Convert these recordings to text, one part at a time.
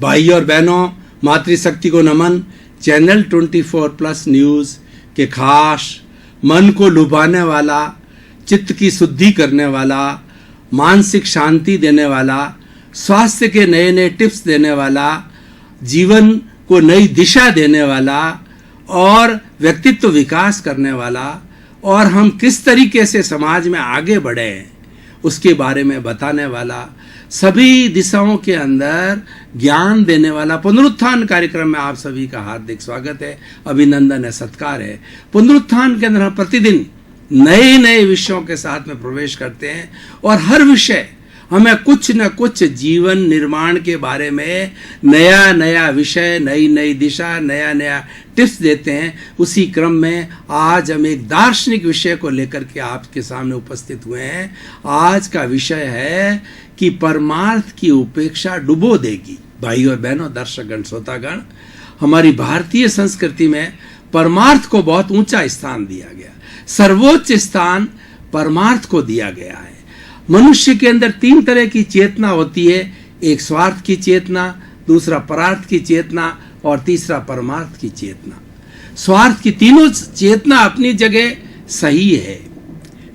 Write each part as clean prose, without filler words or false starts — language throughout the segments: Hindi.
भाई और बहनों, मातृशक्ति को नमन। चैनल 24+ न्यूज़ के खास, मन को लुभाने वाला, चित्त की शुद्धि करने वाला, मानसिक शांति देने वाला, स्वास्थ्य के नए नए टिप्स देने वाला, जीवन को नई दिशा देने वाला और व्यक्तित्व विकास करने वाला और हम किस तरीके से समाज में आगे बढ़े उसके बारे में बताने वाला, सभी दिशाओं के अंदर ज्ञान देने वाला पुनरुत्थान कार्यक्रम में आप सभी का हार्दिक स्वागत है, अभिनंदन है, सत्कार है। पुनरुत्थान के अंदर हम प्रतिदिन नए नए विषयों के साथ में प्रवेश करते हैं और हर विषय हमें कुछ न कुछ जीवन निर्माण के बारे में नया नया विषय, नई नई दिशा, नया नया टिप्स देते हैं। उसी क्रम में आज हम एक दार्शनिक विषय को लेकर के आपके सामने उपस्थित हुए हैं। आज का विषय है कि परमार्थ की उपेक्षा डुबो देगी। भाई और बहनों, दर्शकगण, श्रोतागण, हमारी भारतीय संस्कृति में परमार्थ को बहुत ऊंचा स्थान दिया गया, सर्वोच्च स्थान परमार्थ को दिया गया है। मनुष्य के अंदर 3 तरह की चेतना होती है, एक स्वार्थ की चेतना, दूसरा परार्थ की चेतना और तीसरा परमार्थ की चेतना। स्वार्थ की तीनों चेतना अपनी जगह सही है,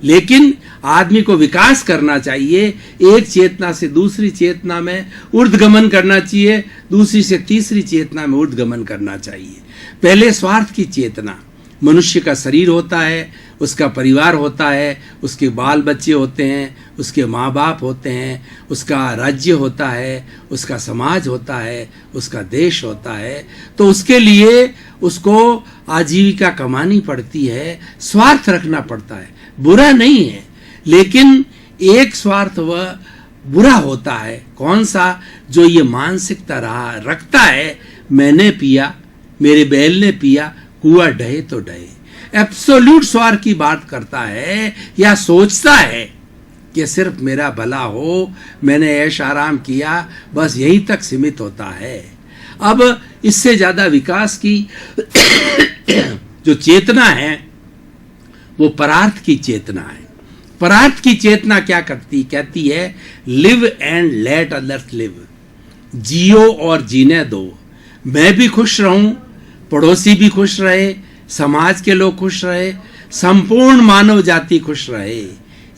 लेकिन आदमी को विकास करना चाहिए। एक चेतना से दूसरी चेतना में ऊर्ध्वगमन करना चाहिए, दूसरी से तीसरी चेतना में ऊर्ध्वगमन करना चाहिए। पहले स्वार्थ की चेतना, मनुष्य का शरीर होता है, उसका परिवार होता है, उसके बाल बच्चे होते हैं, उसके माँ बाप होते हैं, उसका राज्य होता है, उसका समाज होता है, उसका देश होता है। तो उसके लिए उसको आजीविका कमानी पड़ती है, स्वार्थ रखना पड़ता है। बुरा नहीं है, लेकिन एक स्वार्थ वह बुरा होता है। कौन सा? जो ये मानसिकता रखता है, मैंने पिया, मेरे बैल ने पिया, कुआं ढहे तो ढहे। एब्सोल्यूट स्वार्थ की बात करता है या सोचता है कि सिर्फ मेरा भला हो, मैंने ऐश आराम किया, बस यहीं तक सीमित होता है। अब इससे ज्यादा विकास की जो चेतना है वो परार्थ की चेतना है। परार्थ की चेतना क्या करती? कहती है live and let others live, जियो और जीने दो। मैं भी खुश रहूं, पड़ोसी भी खुश रहे, समाज के लोग खुश रहे, संपूर्ण मानव जाति खुश रहे।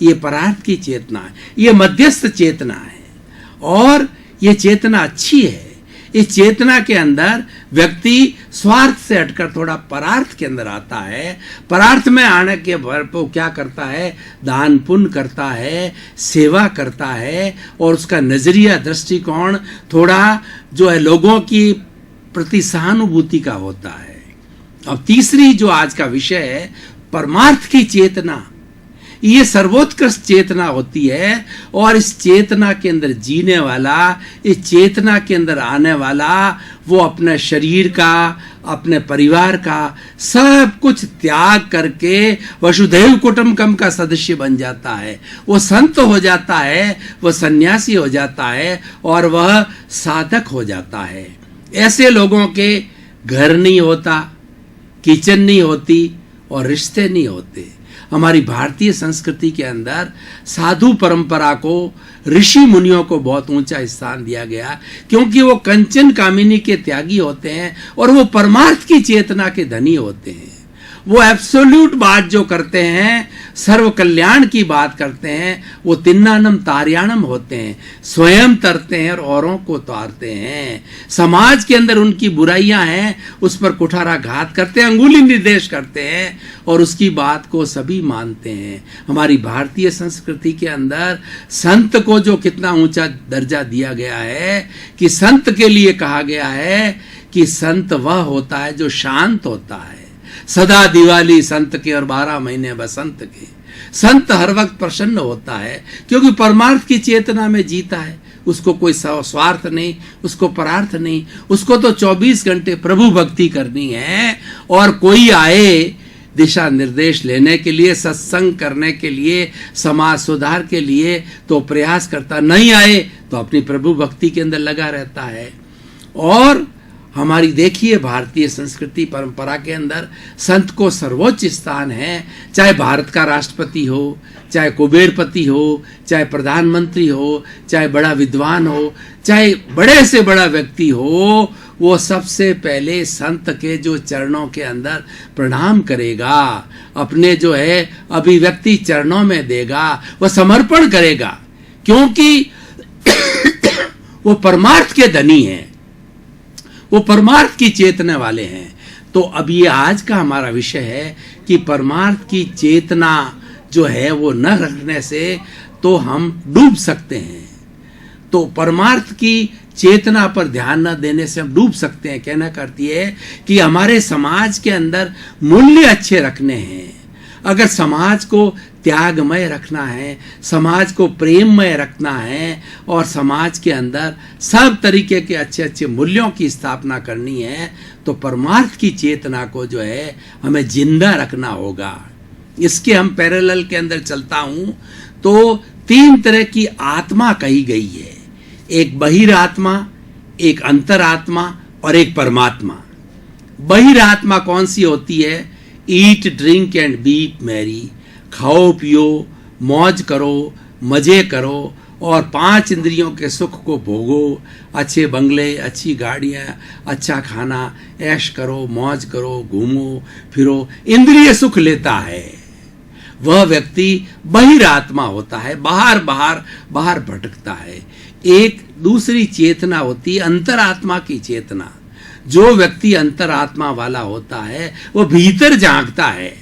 ये परार्थ की चेतना है, ये मध्यस्थ चेतना है और ये चेतना अच्छी है। इस चेतना के अंदर व्यक्ति स्वार्थ से हटकर थोड़ा परार्थ के अंदर आता है। परार्थ में आने के बाद वो क्या करता है? दान पुण्य करता है, सेवा करता है और उसका नजरिया, दृष्टिकोण थोड़ा जो है लोगों की प्रति सहानुभूति का होता है। अब तीसरी जो आज का विषय है, परमार्थ की चेतना, ये सर्वोत्कृष्ट चेतना होती है और इस चेतना के अंदर जीने वाला, इस चेतना के अंदर आने वाला, वो अपने शरीर का, अपने परिवार का सब कुछ त्याग करके वसुधैव कुटुंबकम का सदस्य बन जाता है। वो संत हो जाता है, वह सन्यासी हो जाता है और वह साधक हो जाता है। ऐसे लोगों के घर नहीं होता, किचन नहीं होती और रिश्ते नहीं होते। हमारी भारतीय संस्कृति के अंदर साधु परंपरा को, ऋषि मुनियों को बहुत ऊंचा स्थान दिया गया, क्योंकि वो कंचन कामिनी के त्यागी होते हैं और वो परमार्थ की चेतना के धनी होते हैं। वो एब्सोल्यूट बात जो करते हैं, सर्व कल्याण की बात करते हैं, वो तिन्नानम तार्याणम होते हैं, स्वयं तरते हैं और औरों को तारते हैं। समाज के अंदर उनकी बुराइयां हैं, उस पर कुठाराघात करते हैं, अंगुली निर्देश करते हैं और उसकी बात को सभी मानते हैं। हमारी भारतीय संस्कृति के अंदर संत को जो कितना ऊंचा दर्जा दिया गया है कि संत के लिए कहा गया है कि संत वह होता है जो शांत होता है। सदा दिवाली संत के और 12 महीने बसंत के। संत हर वक्त प्रसन्न होता है क्योंकि परमार्थ की चेतना में जीता है। उसको कोई स्वार्थ नहीं, उसको परार्थ नहीं, उसको तो 24 घंटे प्रभु भक्ति करनी है। और कोई आए दिशा निर्देश लेने के लिए, सत्संग करने के लिए, समाज सुधार के लिए तो प्रयास करता, नहीं आए तो अपनी प्रभु भक्ति के अंदर लगा रहता है। और हमारी देखिए भारतीय संस्कृति परंपरा के अंदर संत को सर्वोच्च स्थान है। चाहे भारत का राष्ट्रपति हो, चाहे कुबेरपति हो, चाहे प्रधानमंत्री हो, चाहे बड़ा विद्वान हो, चाहे बड़े से बड़ा व्यक्ति हो, वो सबसे पहले संत के जो चरणों के अंदर प्रणाम करेगा, अपने जो है अभिव्यक्ति चरणों में देगा, वह समर्पण करेगा, क्योंकि वो परमार्थ के धनी हैं, वो परमार्थ की चेतने वाले हैं। तो अब ये आज का हमारा विषय है कि परमार्थ की चेतना जो है वो न रखने से तो हम डूब सकते हैं। तो परमार्थ की चेतना पर ध्यान न देने से हम डूब सकते हैं। कहना करती है कि हमारे समाज के अंदर मूल्य अच्छे रखने हैं। अगर समाज को त्यागमय रखना है, समाज को प्रेममय रखना है और समाज के अंदर सब तरीके के अच्छे अच्छे मूल्यों की स्थापना करनी है, तो परमार्थ की चेतना को जो है हमें जिंदा रखना होगा। इसके हम पैरेलल के अंदर चलता हूं तो 3 तरह की आत्मा कही गई है, एक बहिरात्मा, एक अंतरात्मा और एक परमात्मा। बहिरात्मा कौन सी होती है? Eat drink and B Mary, खाओ पियो मौज करो मजे करो और 5 इंद्रियों के सुख को भोगो, अच्छे बंगले, अच्छी गाड़ियाँ, अच्छा खाना, ऐश करो, मौज करो, घूमो फिरो, इंद्रिय सुख लेता है। वह व्यक्ति बहिरात्मा होता है, बाहर भटकता है। एक दूसरी चेतना होती है अंतरात्मा की चेतना। जो व्यक्ति अंतरात्मा वाला होता है वो भीतर झांकता है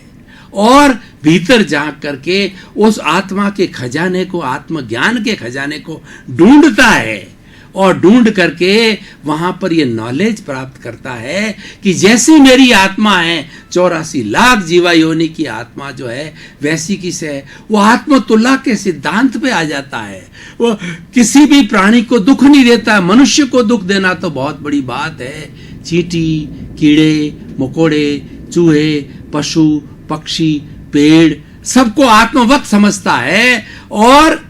और भीतर झांक करके उस आत्मा के खजाने को, आत्मज्ञान के खजाने को ढूंढता है और ढूंढ करके वहां पर ये नॉलेज प्राप्त करता है कि जैसी मेरी आत्मा है, 84 लाख जीवा योनि की आत्मा जो है वैसी किसे है। वो आत्मतुल्ला के सिद्धांत पे आ जाता है। वो किसी भी प्राणी को दुख नहीं देता। मनुष्य को दुख देना तो बहुत बड़ी बात है। चींटी, कीड़े मकोड़े, चूहे, पशु पक्षी, पेड़, सबको आत्मवत समझता है और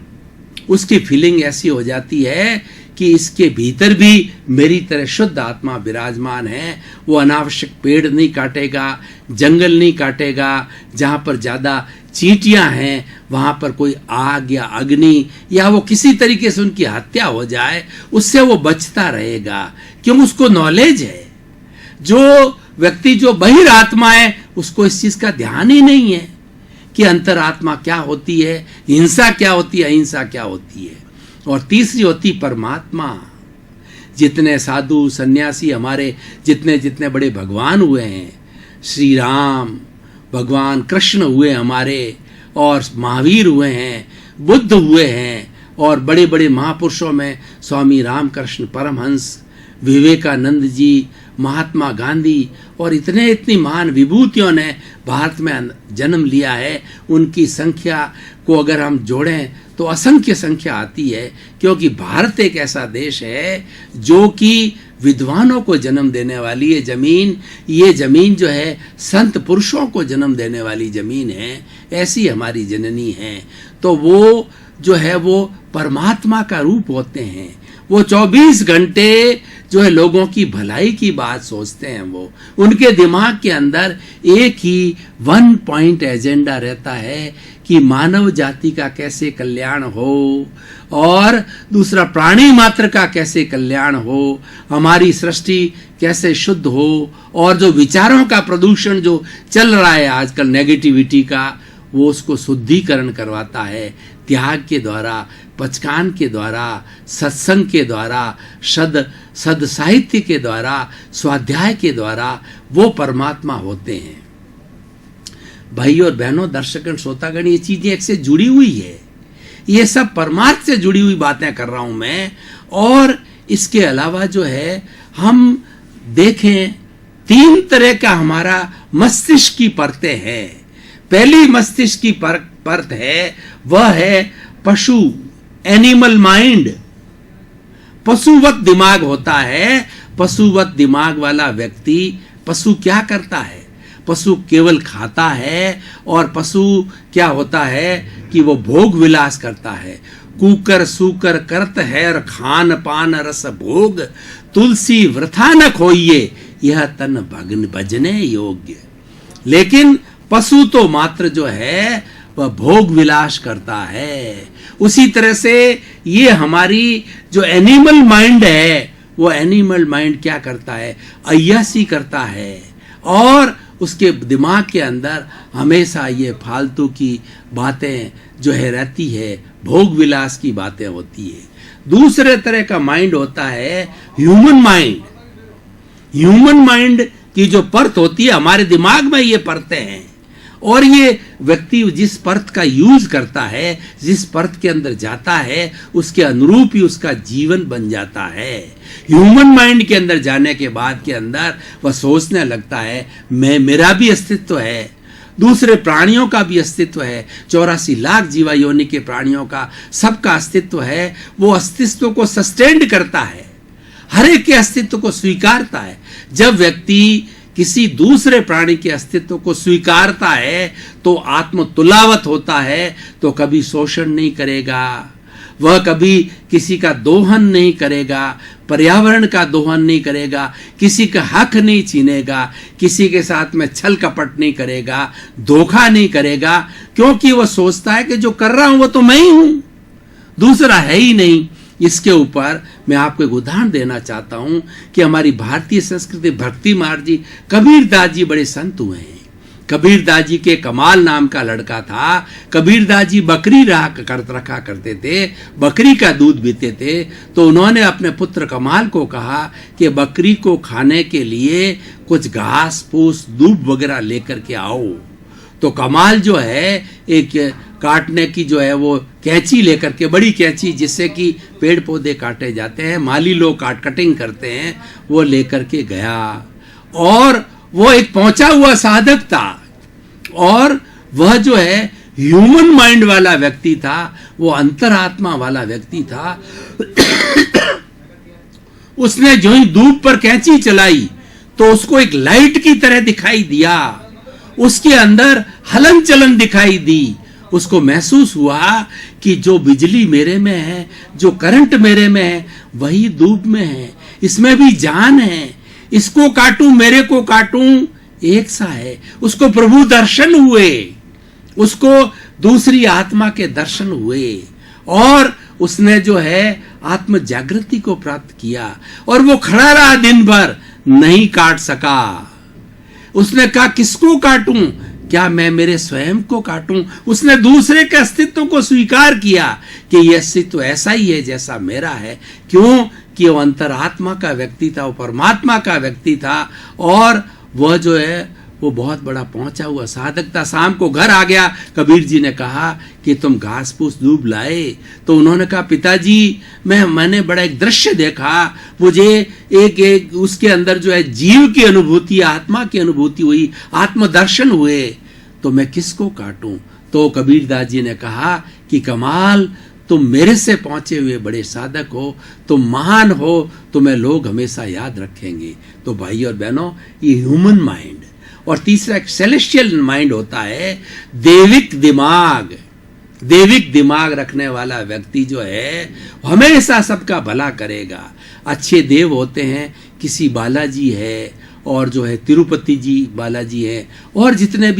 उसकी फीलिंग ऐसी हो जाती है कि इसके भीतर भी मेरी तरह शुद्ध आत्मा विराजमान है। वो अनावश्यक पेड़ नहीं काटेगा, जंगल नहीं काटेगा, जहाँ पर ज़्यादा चींटियाँ हैं वहाँ पर कोई आग या अग्नि या वो किसी तरीके से उनकी हत्या हो जाए उससे वो बचता रहेगा, क्यों? उसको नॉलेज है। जो व्यक्ति जो बहिरात्मा है उसको इस चीज़ का ध्यान ही नहीं है कि अंतरात्मा क्या होती है, हिंसा क्या होती है, अहिंसा क्या होती है। और तीसरी होती परमात्मा। जितने साधु सन्यासी हमारे जितने जितने बड़े भगवान हुए हैं, श्री राम भगवान, कृष्ण हुए हमारे, और महावीर हुए हैं, बुद्ध हुए हैं, और बड़े बड़े महापुरुषों में स्वामी रामकृष्ण परमहंस, विवेकानंद जी, महात्मा गांधी और इतनी महान विभूतियों ने भारत में जन्म लिया है। उनकी संख्या को अगर हम जोड़ें तो असंख्य संख्या आती है, क्योंकि भारत एक ऐसा देश है जो कि विद्वानों को जन्म देने वाली ये जमीन जो है संत पुरुषों को जन्म देने वाली जमीन है। ऐसी हमारी जननी है। तो वो जो है वो परमात्मा का रूप होते हैं। वो 24 घंटे जो है लोगों की भलाई की बात सोचते हैं। वो उनके दिमाग के अंदर एक ही 1 पॉइंट एजेंडा रहता है कि मानव जाति का कैसे कल्याण हो और दूसरा प्राणी मात्र का कैसे कल्याण हो, हमारी सृष्टि कैसे शुद्ध हो, और जो विचारों का प्रदूषण जो चल रहा है आजकल नेगेटिविटी का, वो उसको शुद्धिकरण करवाता है त्याग के द्वारा, पचकान के द्वारा, सत्संग के द्वारा, सद साहित्य के द्वारा, स्वाध्याय के द्वारा। वो परमात्मा होते हैं। भाई और बहनों, दर्शकगण, श्रोतागण, ये चीजें एक से जुड़ी हुई है। ये सब परमार्थ से जुड़ी हुई बातें कर रहा हूं मैं। और इसके अलावा जो है हम देखें 3 तरह का हमारा मस्तिष्क की परतें हैं। पहली मस्तिष्क की परत है वह है पशु, एनिमल माइंड। पशुवत दिमाग होता है। पशुवत दिमाग वाला व्यक्ति, पशु क्या करता है? पशु केवल खाता है। और पशु क्या होता है कि वो भोग विलास करता है। कूकर सूकर करत है और खान पान रस भोग, तुलसी वृथा न खोइये यह तन भगन भजने योग्य। लेकिन पशु तो मात्र जो है वह भोग विलास करता है। उसी तरह से ये हमारी जो एनिमल माइंड है, वो एनिमल माइंड क्या करता है, अय्यासी करता है और उसके दिमाग के अंदर हमेशा ये फालतू की बातें जो है रहती है, भोग विलास की बातें होती है। दूसरे तरह का माइंड होता है ह्यूमन माइंड। ह्यूमन माइंड की जो परत होती है, हमारे दिमाग में ये परतें हैं और ये व्यक्ति जिस परत का यूज करता है, जिस परत के अंदर जाता है, उसके अनुरूप ही उसका जीवन बन जाता है। ह्यूमन माइंड के अंदर जाने के बाद के अंदर वह सोचने लगता है मेरा भी अस्तित्व है, दूसरे प्राणियों का भी अस्तित्व है, 84 लाख जीवा योनि के प्राणियों का सबका अस्तित्व है। वो अस्तित्व को सस्टेंड करता है, हर एक के अस्तित्व को स्वीकारता है। जब व्यक्ति किसी दूसरे प्राणी के अस्तित्व को स्वीकारता है तो आत्म तुलावत होता है, तो कभी शोषण नहीं करेगा, वह कभी किसी का दोहन नहीं करेगा, पर्यावरण का दोहन नहीं करेगा, किसी का हक नहीं छीनेगा, किसी के साथ में छल कपट नहीं करेगा, धोखा नहीं करेगा, क्योंकि वह सोचता है कि जो कर रहा हूं वो तो मैं ही हूं, दूसरा है ही नहीं। इसके ऊपर मैं आपको एक उदाहरण देना चाहता हूं कि हमारी भारतीय संस्कृति, भक्ति मार्ग जी, कबीरदास जी बड़े संत हुए हैं। कबीरदास जी के कमाल नाम का लड़का था। कबीरदास जी बकरी रखा करते थे, बकरी का दूध पीते थे। तो उन्होंने अपने पुत्र कमाल को कहा कि बकरी को खाने के लिए कुछ घास फूस दूब वगैरह लेकर के आओ। तो कमाल जो है एक काटने की जो है वो कैंची लेकर के, बड़ी कैंची जिससे कि पेड़ पौधे काटे जाते हैं, माली लोग कटिंग करते हैं, वो लेकर के गया। और वो एक पहुंचा हुआ साधक था और वह जो है ह्यूमन माइंड वाला व्यक्ति था, वो अंतरात्मा वाला व्यक्ति था। उसने जो ही धूप पर कैंची चलाई तो उसको एक लाइट की तरह दिखाई दिया, उसके अंदर हलन चलन दिखाई दी। उसको महसूस हुआ कि जो बिजली मेरे में है, जो करंट मेरे में है, वही धूप में है, इसमें भी जान है, इसको काटूं मेरे को काटूं एक सा है। उसको प्रभु दर्शन हुए, उसको दूसरी आत्मा के दर्शन हुए और उसने जो है आत्म जागृति को प्राप्त किया। और वो खड़ा रहा दिन भर, नहीं काट सका। उसने कहा किसको काटूं, क्या मैं मेरे स्वयं को काटूं? उसने दूसरे के अस्तित्व को स्वीकार किया कि यह अस्तित्व ऐसा ही है जैसा मेरा है। क्यों कि वो अंतरात्मा का व्यक्ति था, वो परमात्मा का व्यक्ति था और वह जो है वो बहुत बड़ा पहुंचा हुआ साधक था। शाम को घर आ गया, कबीर जी ने कहा कि तुम घास फूस दूब लाए? तो उन्होंने कहा पिताजी मैंने बड़ा एक दृश्य देखा, मुझे एक उसके अंदर जो है जीव की अनुभूति, आत्मा की अनुभूति हुई, आत्मदर्शन हुए, तो मैं किसको काटूं? तो कबीरदास जी ने कहा कि कमाल, तुम मेरे से पहुंचे हुए बड़े साधक हो, तुम महान हो, तुम्हें लोग हमेशा याद रखेंगे। तो भाई और बहनों, ये ह्यूमन माइंड। और तीसरा एक सेलेस्टियल माइंड होता है, देविक दिमाग। देविक दिमाग रखने वाला व्यक्ति जो है हमेशा सबका भला करेगा। अच्छे देव होते हैं, किसी बालाजी है और जो है तिरुपति जी बालाजी है, और जितने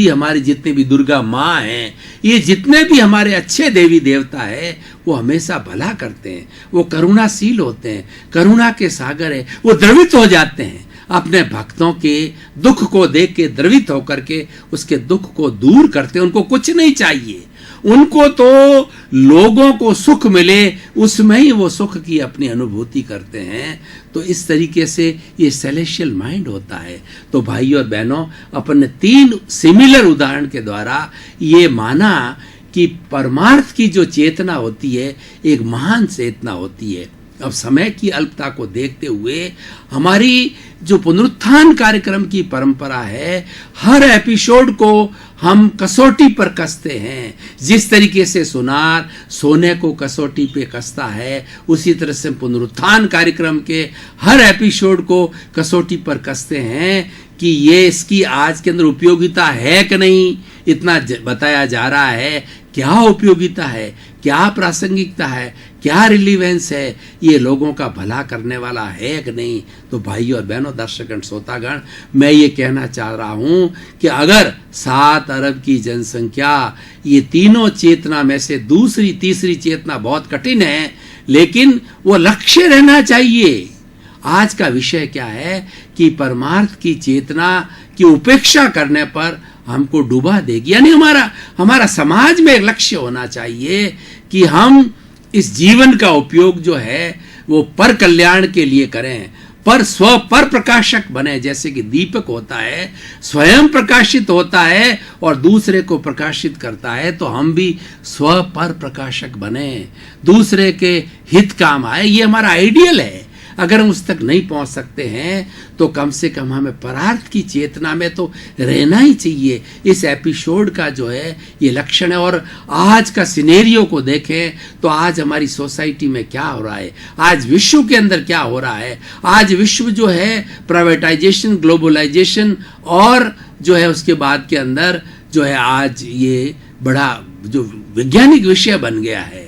भी दुर्गा माँ हैं, ये जितने भी हमारे अच्छे देवी देवता है, वो हमेशा भला करते हैं, वो करुणाशील होते हैं, करुणा के सागर है। वो द्रवित हो जाते हैं, अपने भक्तों के दुख को देख के द्रवित होकर के उसके दुख को दूर करते हैं। उनको कुछ नहीं चाहिए, उनको तो लोगों को सुख मिले, उसमें ही वो सुख की अपनी अनुभूति करते हैं। तो इस तरीके से ये सेलेशियल माइंड होता है। तो भाई और बहनों, अपन 3 सिमिलर उदाहरण के द्वारा ये माना कि परमार्थ की जो चेतना होती है एक महान चेतना होती है। अब समय की अल्पता को देखते हुए हमारी जो पुनरुत्थान कार्यक्रम की परंपरा है, हर एपिसोड को हम कसौटी पर कसते हैं। जिस तरीके से सुनार सोने को कसौटी पे कसता है, उसी तरह से पुनरुत्थान कार्यक्रम के हर एपिसोड को कसौटी पर कसते हैं कि ये इसकी आज के अंदर उपयोगिता है कि नहीं। इतना बताया जा रहा है, क्या उपयोगिता है, क्या प्रासंगिकता है, क्या रिलीवेंस है, ये लोगों का भला करने वाला है कि नहीं। तो भाई और बहनों, दर्शकगण, श्रोतागण, मैं ये कहना चाह रहा हूं कि अगर 7 अरब की जनसंख्या, ये तीनों चेतना में से दूसरी तीसरी चेतना बहुत कठिन है, लेकिन वो लक्ष्य रहना चाहिए। आज का विषय क्या है कि परमार्थ की चेतना की उपेक्षा करने पर हमको डुबा देगी। यानी हमारा समाज में एक लक्ष्य होना चाहिए कि हम इस जीवन का उपयोग जो है वो पर कल्याण के लिए करें, पर प्रकाशक बने। जैसे कि दीपक होता है, स्वयं प्रकाशित होता है और दूसरे को प्रकाशित करता है, तो हम भी पर प्रकाशक बने, दूसरे के हित काम आए। ये हमारा आइडियल है। अगर हम उस तक नहीं पहुंच सकते हैं तो कम से कम हमें परार्थ की चेतना में तो रहना ही चाहिए। इस एपिसोड का जो है ये लक्षण है। और आज का सिनेरियो को देखें तो आज हमारी सोसाइटी में क्या हो रहा है, आज विश्व के अंदर क्या हो रहा है। आज विश्व जो है प्राइवेटाइजेशन, ग्लोबलाइजेशन और जो है उसके बाद के अंदर जो है आज ये बड़ा जो वैज्ञानिक विषय बन गया है।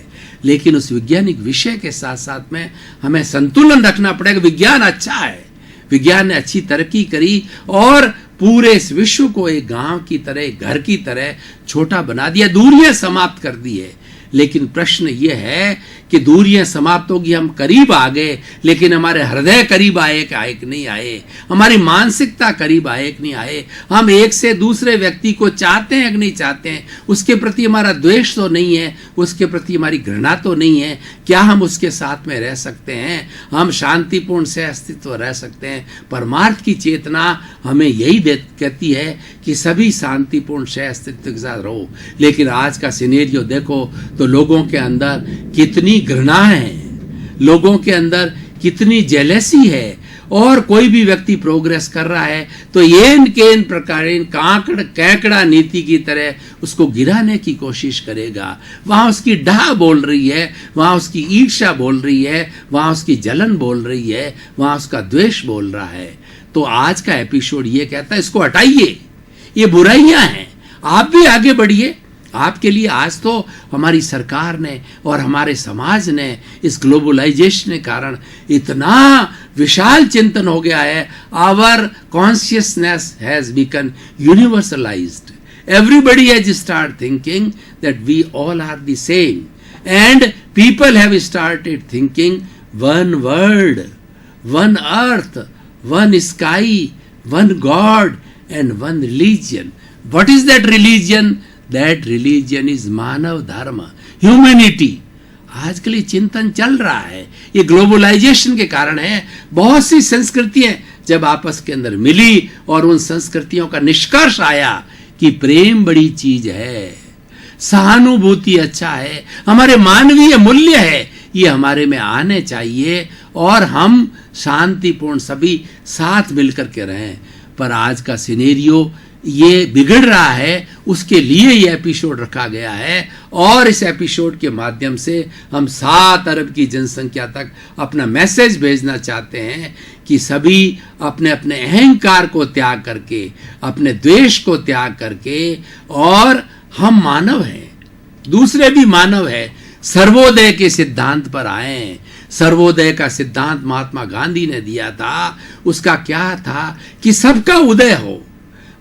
लेकिन उस वैज्ञानिक विषय के साथ साथ में हमें संतुलन रखना पड़ेगा। विज्ञान अच्छा है, विज्ञान ने अच्छी तरक्की करी और पूरे इस विश्व को एक गांव की तरह, घर की तरह छोटा बना दिया, दूरियां समाप्त कर दी है। लेकिन प्रश्न ये है कि दूरियां समाप्त होगी, हम करीब आ गए, लेकिन हमारे हृदय करीब आए कि नहीं आए, हमारी मानसिकता करीब आए कि नहीं आए, हम एक से दूसरे व्यक्ति को चाहते हैं कि नहीं चाहते हैं, उसके प्रति हमारा द्वेष तो नहीं है, उसके प्रति हमारी घृणा तो नहीं है, क्या हम उसके साथ में रह सकते हैं, हम शांतिपूर्ण से अस्तित्व रह सकते हैं। परमार्थ की चेतना हमें यही कहती है कि सभी शांतिपूर्ण से अस्तित्व के साथ रहो। लेकिन आज का सिनेरियो देखो तो लोगों के अंदर कितनी घृणा है, लोगों के अंदर कितनी जेलेसी है, और कोई भी व्यक्ति प्रोग्रेस कर रहा है तो केन प्रकार कांकड़ कैकड़ा नीति की तरह उसको गिराने की कोशिश करेगा। वहां उसकी डाह बोल रही है, वहां उसकी ईर्ष्या बोल रही है, वहां उसकी जलन बोल रही है, वहां उसका द्वेष बोल रहा है। तो आज का एपिसोड ये कहता है इसको हटाइए, ये बुराइयां हैं, आप भी आगे बढ़िए। आपके लिए आज तो हमारी सरकार ने और हमारे समाज ने इस ग्लोबलाइजेशन के कारण इतना विशाल चिंतन हो गया है। Our consciousness has become universalized. Everybody has start thinking that we all are the same and people have started thinking one world, one earth, one sky, one God and one religion. What is that religion? That religion is मानव धर्म, ह्यूमैनिटी। आजकल ये चिंतन चल रहा है, ये ग्लोबलाइजेशन के कारण है। बहुत सी संस्कृतियां जब आपस के अंदर मिली और उन संस्कृतियों का निष्कर्ष आया कि प्रेम बड़ी चीज है, सहानुभूति अच्छा है, हमारे मानवीय मूल्य है, ये हमारे में आने चाहिए और हम शांतिपूर्ण सभी साथ मिलकर के रहें। पर आज का सिनेरियो ये बिगड़ रहा है, उसके लिए ये एपिसोड रखा गया है और इस एपिसोड के माध्यम से हम 7 अरब की जनसंख्या तक अपना मैसेज भेजना चाहते हैं कि सभी अपने अपने अहंकार को त्याग करके, अपने द्वेष को त्याग करके, और हम मानव हैं, दूसरे भी मानव है, सर्वोदय के सिद्धांत पर आए। सर्वोदय का सिद्धांत महात्मा गांधी ने दिया था। उसका क्या था कि सबका उदय हो।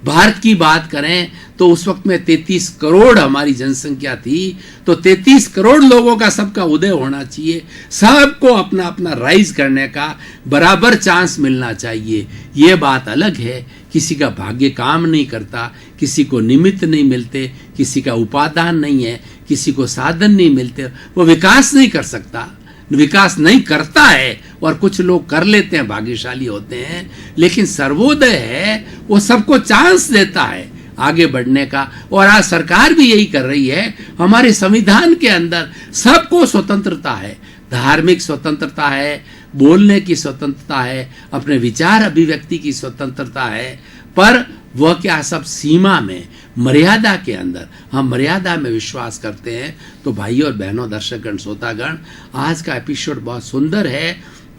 भारत की बात करें तो उस वक्त में 33 करोड़ हमारी जनसंख्या थी, तो 33 करोड़ लोगों का सबका उदय होना चाहिए, सबको अपना अपना राइज करने का बराबर चांस मिलना चाहिए। ये बात अलग है, किसी का भाग्य काम नहीं करता, किसी को निमित्त नहीं मिलते, किसी का उपादान नहीं है, किसी को साधन नहीं मिलते, वो विकास नहीं कर सकता, विकास नहीं करता है। और कुछ लोग कर लेते हैं, भाग्यशाली होते हैं। लेकिन सर्वोदय है, वो सबको चांस देता है आगे बढ़ने का। और आज सरकार भी यही कर रही है। हमारे संविधान के अंदर सबको स्वतंत्रता है, धार्मिक स्वतंत्रता है, बोलने की स्वतंत्रता है, अपने विचार अभिव्यक्ति की स्वतंत्रता है, पर वह क्या सब सीमा में, मर्यादा के अंदर। हम मर्यादा में विश्वास करते हैं। तो भाइयों और बहनों, दर्शकगण, श्रोतागण, आज का एपिसोड बहुत सुंदर है।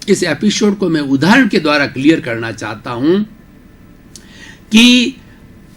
इस एपिसोड को मैं उदाहरण के द्वारा क्लियर करना चाहता हूं कि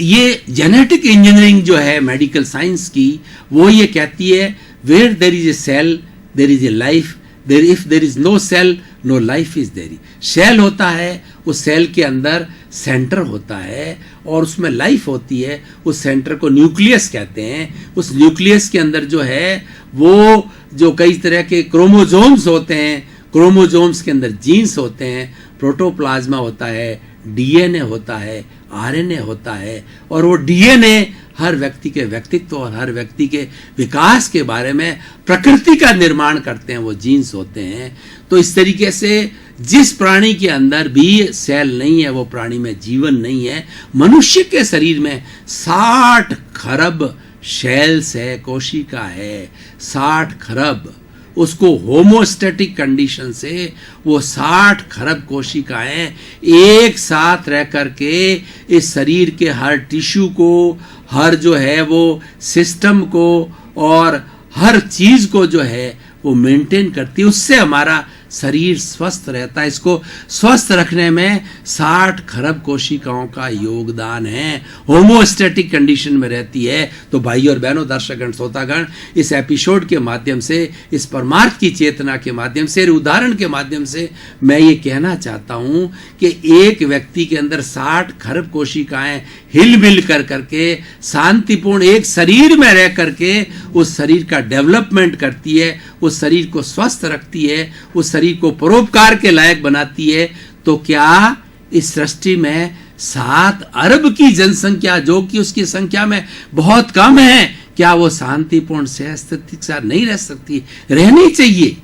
ये जेनेटिक इंजीनियरिंग जो है मेडिकल साइंस की, वो ये कहती है where there is a sale there is a life, there if there is no sale no life is there. Sale होता है, उस सेल के अंदर सेंटर होता है और उसमें लाइफ होती है। उस सेंटर को न्यूक्लियस कहते हैं। उस न्यूक्लियस के अंदर जो है वो जो कई तरह के क्रोमोजोम्स होते हैं, क्रोमोजोम्स के अंदर जीन्स होते हैं, प्रोटोप्लाज्मा होता है, डीएनए होता है, आरएनए होता है, और वो डीएनए हर व्यक्ति के व्यक्तित्व और हर व्यक्ति के विकास के बारे में प्रकृति का निर्माण करते हैं, वो जीन्स होते हैं। तो इस तरीके से जिस प्राणी के अंदर भी सेल नहीं है वो प्राणी में जीवन नहीं है। मनुष्य के शरीर में 60 खरब सेल्स है, कोशिका है, 60 खरब। उसको होमोस्टैटिक कंडीशन से वो 60 खरब कोशिकाएं एक साथ रह करके इस शरीर के हर टिश्यू को, हर जो है वो सिस्टम को और हर चीज को जो है वो मेंटेन करती है। उससे हमारा शरीर स्वस्थ रहता है। इसको स्वस्थ रखने में 60 खरब कोशिकाओं का योगदान है, होमोस्टैटिक कंडीशन में रहती है। तो भाई और बहनों, दर्शकगण, श्रोतागण, इस एपिसोड के माध्यम से, इस परमार्थ की चेतना के माध्यम से, उदाहरण के माध्यम से मैं ये कहना चाहता हूं कि एक व्यक्ति के अंदर 60 खरब कोशिकाएं हिलमिल कर करके शांतिपूर्ण एक शरीर में रह करके उस शरीर का डेवलपमेंट करती है, उस शरीर को स्वस्थ रखती है, उस शरीर को परोपकार के लायक बनाती है। तो क्या इस सृष्टि में 7 अरब की जनसंख्या, जो कि उसकी संख्या में बहुत कम है, क्या वो शांतिपूर्ण से स्थिति के साथ नहीं रह सकती? रहनी चाहिए।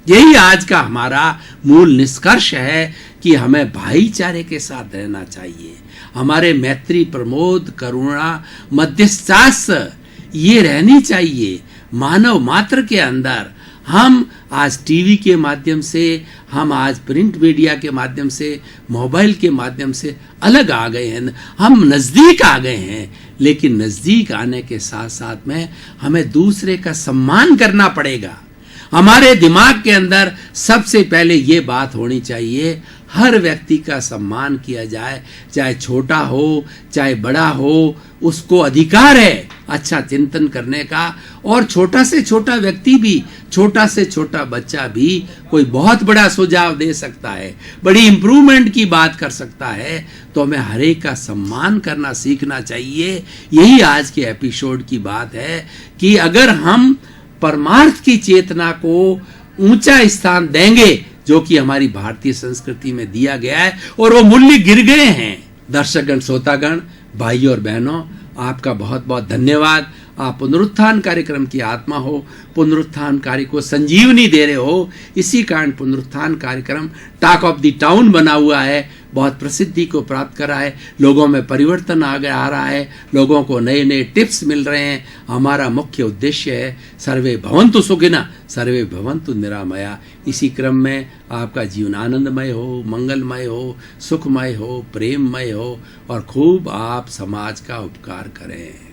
यही आज का हमारा मूल निष्कर्ष है कि हमें भाईचारे के साथ रहना चाहिए। हमारे मैत्री, प्रमोद, करुणा, मध्यस्थास्य ये रहनी चाहिए मानव मात्र के अंदर। हम आज टीवी के माध्यम से, हम आज प्रिंट मीडिया के माध्यम से, मोबाइल के माध्यम से अलग आ गए हैं, हम नज़दीक आ गए हैं। लेकिन नज़दीक आने के साथ साथ में हमें दूसरे का सम्मान करना पड़ेगा। हमारे दिमाग के अंदर सबसे पहले ये बात होनी चाहिए, हर व्यक्ति का सम्मान किया जाए, चाहे छोटा हो चाहे बड़ा हो, उसको अधिकार है अच्छा चिंतन करने का। और छोटा से छोटा व्यक्ति भी, छोटा से छोटा बच्चा भी कोई बहुत बड़ा सुझाव दे सकता है, बड़ी इंप्रूवमेंट की बात कर सकता है। तो हमें हर एक का सम्मान करना सीखना चाहिए। यही आज के एपिसोड की बात है कि अगर हम परमार्थ की चेतना को ऊंचा स्थान देंगे, जो कि हमारी भारतीय संस्कृति में दिया गया है, और वो मूल्य गिर गए हैं। दर्शकगण, श्रोतागण, भाई और बहनों, आपका बहुत बहुत धन्यवाद। आप पुनरुत्थान कार्यक्रम की आत्मा हो, पुनरुत्थान कार्य को संजीवनी दे रहे हो। इसी कारण पुनरुत्थान कार्यक्रम टॉक ऑफ द टाउन बना हुआ है, बहुत प्रसिद्धि को प्राप्त करा है, लोगों में परिवर्तन आ रहा है, लोगों को नए नए टिप्स मिल रहे हैं। हमारा मुख्य उद्देश्य है सर्वे भवन्तु सुखिनः सर्वे भवन्तु निरामया। इसी क्रम में आपका जीवन आनंदमय हो, मंगलमय हो, सुखमय हो, प्रेममय हो और खूब आप समाज का उपकार करें।